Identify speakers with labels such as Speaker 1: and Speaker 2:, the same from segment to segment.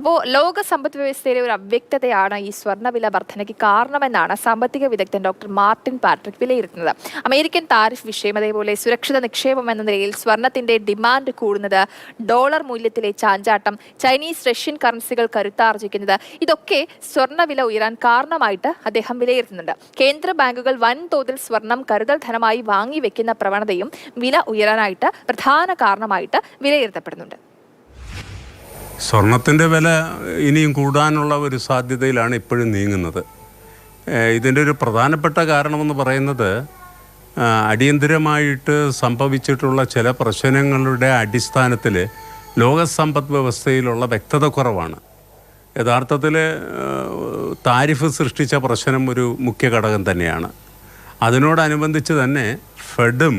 Speaker 1: അപ്പോൾ ലോക സമ്പദ് വ്യവസ്ഥയിലെ ഒരു അവ്യക്തതയാണ് ഈ സ്വർണ്ണവില വർധനയ്ക്ക് കാരണമെന്നാണ് സാമ്പത്തിക വിദഗ്ധൻ ഡോക്ടർ മാർട്ടിൻ പാട്രിക് വിലയിരുത്തുന്നത്. അമേരിക്കൻ താരിഫ് വിഷയം, അതേപോലെ സുരക്ഷിത നിക്ഷേപം എന്ന നിലയിൽ സ്വർണ്ണത്തിന്റെ ഡിമാൻഡ് കൂടുന്നത്, ഡോളർ മൂല്യത്തിലെ ചാഞ്ചാട്ടം, ചൈനീസ് റഷ്യൻ കറൻസികൾ കരുത്താർജിക്കുന്നത്, ഇതൊക്കെ സ്വർണ്ണവില ഉയരാൻ കാരണമായിട്ട് അദ്ദേഹം വിലയിരുത്തുന്നുണ്ട്. കേന്ദ്ര ബാങ്കുകൾ വൻതോതിൽ സ്വർണം കരുതൽ ധനമായി വാങ്ങിവെക്കുന്ന പ്രവണതയും വില ഉയരാനായിട്ട് പ്രധാന കാരണമായിട്ട് വിലയിരുത്തപ്പെടുന്നുണ്ട്.
Speaker 2: സ്വർണത്തിൻ്റെ വില ഇനിയും കൂടാനുള്ള ഒരു സാധ്യതയിലാണ് ഇപ്പോഴും നീങ്ങുന്നത്. ഇതിൻ്റെ ഒരു പ്രധാനപ്പെട്ട കാരണമെന്ന് പറയുന്നത് അടിയന്തിരമായിട്ട് സംഭവിച്ചിട്ടുള്ള ചില പ്രശ്നങ്ങളുടെ അടിസ്ഥാനത്തിൽ ലോക സമ്പദ് വ്യവസ്ഥയിലുള്ള വ്യക്തത കുറവാണ്. യഥാർത്ഥത്തിൽ താരിഫ് സൃഷ്ടിച്ച പ്രശ്നം ഒരു മുഖ്യ ഘടകം തന്നെയാണ്. അതിനോടനുബന്ധിച്ച് തന്നെ ഫെഡ്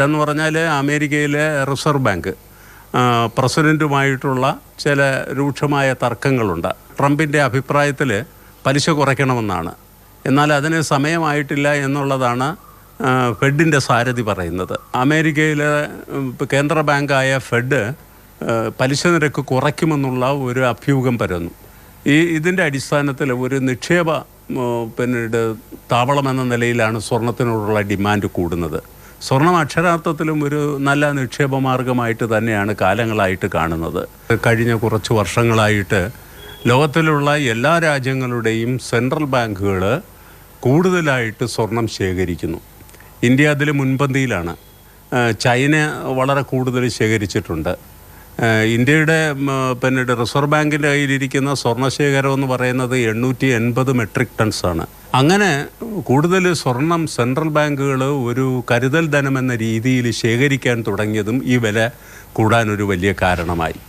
Speaker 2: എന്ന് പറഞ്ഞാൽ അമേരിക്കയിലെ റിസർവ് ബാങ്ക് പ്രസിഡൻറ്റുമായിട്ടുള്ള ചില രൂക്ഷമായ തർക്കങ്ങളുണ്ട്. ട്രംപിൻ്റെ അഭിപ്രായത്തിൽ പലിശ കുറയ്ക്കണമെന്നാണ്. എന്നാൽ അതിന് സമയമായിട്ടില്ല എന്നുള്ളതാണ് ഫെഡിൻ്റെ സാരഥി പറയുന്നത്. അമേരിക്കയിലെ കേന്ദ്ര ബാങ്കായ ഫെഡ് പലിശ നിരക്ക് കുറയ്ക്കുമെന്നുള്ള ഒരു അഭ്യൂഹം പരന്നു. ഇതിൻ്റെ അടിസ്ഥാനത്തിൽ ഒരു നിക്ഷേപ താവളം എന്ന നിലയിലാണ് സ്വർണത്തിനോടുള്ള ഡിമാൻഡ് കൂടുന്നത്. സ്വർണം അക്ഷരാർത്ഥത്തിലും ഒരു നല്ല നിക്ഷേപ മാർഗമായിട്ട് തന്നെയാണ് കാലങ്ങളായിട്ട് കാണുന്നത്. കഴിഞ്ഞ കുറച്ച് വർഷങ്ങളായിട്ട് ലോകത്തിലുള്ള എല്ലാ രാജ്യങ്ങളുടെയും സെൻട്രൽ ബാങ്കുകൾ കൂടുതലായിട്ട് സ്വർണം ശേഖരിക്കുന്നു. ഇന്ത്യ അതിൽ മുൻപന്തിയിലാണ്. ചൈന വളരെ കൂടുതൽ ശേഖരിച്ചിട്ടുണ്ട്. ഇന്ത്യയുടെ റിസർവ് ബാങ്കിൻ്റെ കയ്യിലിരിക്കുന്ന സ്വർണ്ണശേഖരം എന്ന് പറയുന്നത് 880 മെട്രിക് ടൺസാണ്. അങ്ങനെ കൂടുതൽ സ്വർണം സെൻട്രൽ ബാങ്കുകൾ ഒരു കരുതൽ ധനമെന്ന രീതിയിൽ ശേഖരിക്കാൻ തുടങ്ങിയതും ഈ വില കൂടാനൊരു വലിയ കാരണമായി.